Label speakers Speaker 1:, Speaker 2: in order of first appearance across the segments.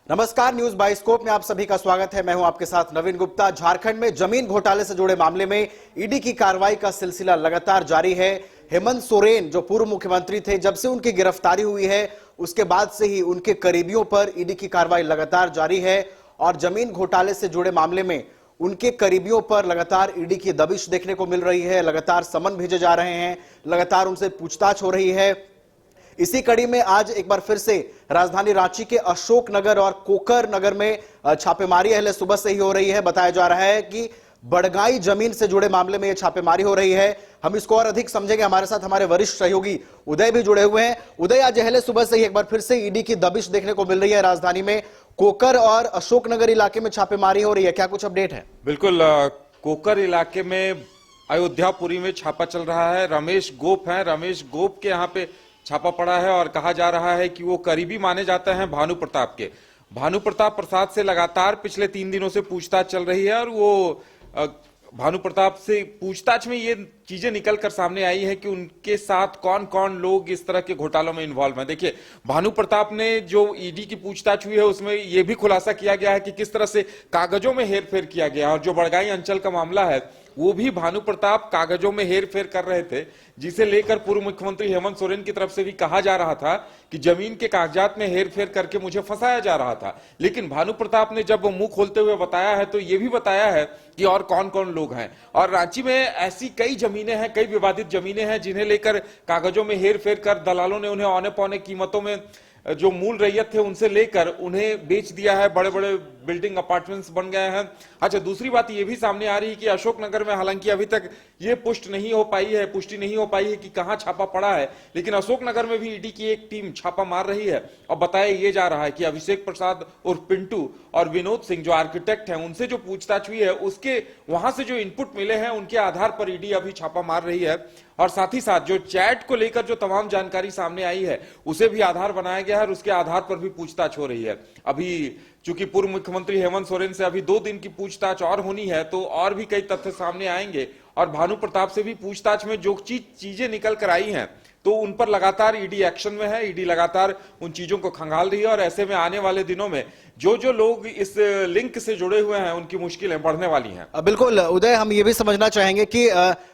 Speaker 1: नमस्कार, news bioscope में आप सभी का स्वागत है। मैं हूं आपके साथ नवीन गुप्ता। झारखंड में जमीन घोटाले से जुड़े मामले में ईडी की कार्रवाई का सिलसिला लगातार जारी है। हेमंत सोरेन जो पूर्व मुख्यमंत्री थे, जब से उनकी गिरफ्तारी हुई है उसके बाद से ही उनके करीबियों पर ईडी की कार्रवाई लगातार जारी है और जमीन घोटाले से जुड़े मामले में उनके करीबियों पर लगातार ईडी की दबिश देखने को मिल रही है। लगातार समन भेजे जा रहे हैं, लगातार उनसे पूछताछ हो रही है। इसी कड़ी में आज एक बार फिर से राजधानी रांची के अशोक नगर और कोकर नगर में छापेमारी अहले सुबह से ही हो रही है। बताया जा रहा है कि बड़गाई जमीन से जुड़े मामले में यह छापेमारी हो रही है। हम इसको और अधिक समझेंगे। हमारे साथ हमारे वरिष्ठ सहयोगी उदय भी जुड़े हुए हैं। उदय, आज अहले सुबह से ही एक बार फिर से ईडी की दबिश देखने को मिल रही है। राजधानी में कोकर और अशोक नगर इलाके में छापेमारी हो रही है, क्या कुछ अपडेट है?
Speaker 2: बिल्कुल, कोकर इलाके में अयोध्यापुरी में छापा चल रहा है। रमेश गोप हैं, रमेश गोप के यहाँ पे छापा पड़ा है और कहा जा रहा है कि वो करीबी माने जाते हैं भानु प्रताप के। भानु प्रताप प्रसाद से लगातार पिछले 3 दिनों से पूछताछ चल रही है और वो भानु प्रताप से पूछताछ में ये चीजें निकल कर सामने आई है कि उनके साथ कौन कौन लोग इस तरह के घोटालों में इन्वॉल्व हैं। देखिए, भानु प्रताप ने जो ईडी की पूछताछ हुई है उसमें यह भी खुलासा किया गया है कि किस तरह से कागजों में हेरफेर किया गया। और जो बड़गाई अंचल का मामला है वो भी भानु प्रताप कागजों में हेरफेर कर रहे थे, जिसे लेकर पूर्व मुख्यमंत्री हेमंत सोरेन की तरफ से भी कहा जा रहा था कि जमीन के कागजात में हेरफेर करके मुझे फंसाया जा रहा था। लेकिन भानु प्रताप ने जब मुंह खोलते हुए बताया है तो यह भी बताया है कि और कौन कौन लोग हैं। और रांची में ऐसी कई जमीनें हैं, कई विवादित जमीनें हैं जिन्हें लेकर कागजों में हेरफेर कर दलालों ने उन्हें औने पौने कीमतों में जो मूल रैयत थे उनसे लेकर उन्हें बेच दिया है। बड़े बड़े बिल्डिंग अपार्टमेंट्स बन गए हैं। अच्छा, दूसरी बात ये भी सामने आ रही है कि अशोक नगर में हालांकि अभी तक ये पुष्टि नहीं हो पाई है कि कहां छापा पड़ा है, लेकिन अशोक नगर में भी ईडी की एक टीम छापा मार रही है। और बताया ये जा रहा है कि अभिषेक प्रसाद उर्फ पिंटू और विनोद सिंह जो आर्किटेक्ट हैं उनसे जो पूछताछ हुई है उसके वहां से जो इनपुट मिले हैं उनके आधार पर ईडी अभी छापा मार रही है। और साथ ही साथ जो चैट को लेकर जो तमाम जानकारी सामने आई है उसे भी आधार बनाया गया है और उसके आधार पर भी पूछताछ हो रही है। अभी चूंकि पूर्व मुख्यमंत्री हेमंत सोरेन से अभी 2 दिन की पूछताछ और होनी है तो और भी कई तथ्य सामने आएंगे और भानु प्रताप से भी पूछताछ में जो चीजें निकल कर आई हैं तो उन पर लगातार ईडी एक्शन में है। ईडी लगातार उन चीजों को खंगाल रही है और ऐसे में आने वाले दिनों में जो जो लोग इस लिंक से जुड़े हुए हैं उनकी मुश्किलें बढ़ने वाली हैं।
Speaker 1: बिल्कुल उदय, हम ये भी समझना चाहेंगे कि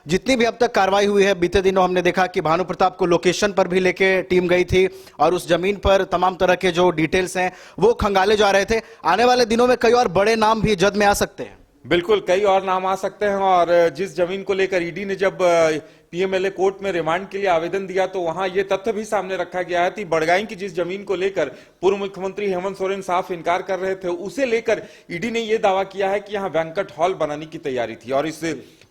Speaker 1: जितनी भी अब तक कार्रवाई हुई है, बीते दिनों हमने देखा कि भानु प्रताप को लोकेशन पर भी लेके टीम गई थी और उस जमीन पर तमाम तरह के जो डिटेल्स हैं वो खंगाले जा रहे थे। आने वाले दिनों में कई और बड़े नाम भी जद में आ सकते हैं।
Speaker 2: बिल्कुल, कई और नाम आ सकते हैं। और जिस जमीन को लेकर ईडी ने जब पीएमएलए कोर्ट में रिमांड के लिए आवेदन दिया तो वहां यह तथ्य भी सामने रखा गया है कि बड़गाई की जिस जमीन को लेकर पूर्व मुख्यमंत्री हेमंत सोरेन साफ इनकार कर रहे थे उसे लेकर ईडी ने यह दावा किया है कि यहां बैंक्वेट हॉल बनाने की तैयारी थी। और इस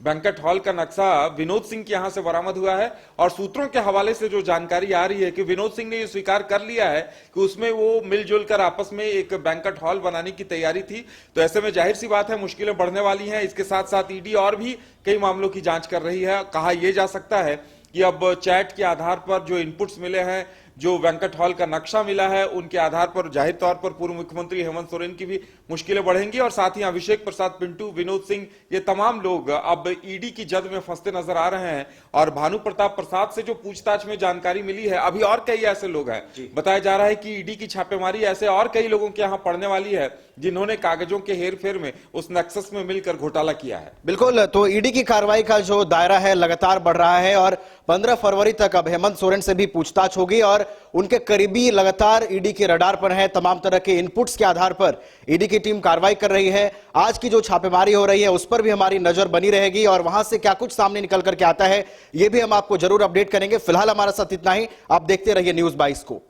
Speaker 2: बैंक्वेट हॉल का नक्शा विनोद सिंह के यहां से बरामद हुआ है और सूत्रों के हवाले से जो जानकारी आ रही है कि विनोद सिंह ने यह स्वीकार कर लिया है कि उसमें वो मिलजुल कर आपस में एक बैंक्वेट हॉल बनाने की तैयारी थी। तो ऐसे में जाहिर सी बात है मुश्किलें बढ़ने वाली हैं। इसके साथ साथ ईडी और भी कई मामलों की जांच कर रही है। कहा यह जा सकता है कि अब चैट के आधार पर जो इनपुट्स मिले हैं, जो बैंक्वेट हॉल का नक्शा मिला है, उनके आधार पर जाहिर तौर पर पूर्व मुख्यमंत्री हेमंत सोरेन की भी मुश्किलें बढ़ेंगी। और साथ ही अभिषेक प्रसाद, पिंटू, विनोद सिंह, ये तमाम लोग अब ईडी की जद में फंसते नजर आ रहे हैं। और भानु प्रताप प्रसाद से जो पूछताछ में जानकारी मिली है, अभी और कई ऐसे लोग हैं। बताया जा रहा है कि ईडी की छापेमारी ऐसे और कई लोगों के यहाँ पड़ने वाली है जिन्होंने कागजों के हेरफेर में उस नक्सस में मिलकर घोटाला किया है।
Speaker 1: बिल्कुल, तो ईडी की कार्रवाई का जो दायरा है लगातार बढ़ रहा है और 15 फरवरी तक अब हेमंत सोरेन से भी पूछताछ होगी और उनके करीबी लगातार ईडी के रडार पर हैं। तमाम तरह के इनपुट्स के आधार पर ईडी की टीम कार्रवाई कर रही है। आज की जो छापेमारी हो रही है उस पर भी हमारी नजर बनी रहेगी और वहां से क्या कुछ सामने निकल करके आता है ये भी हम आपको जरूर अपडेट करेंगे। फिलहाल हमारे साथ इतना ही। आप देखते रहिए न्यूज 22 को।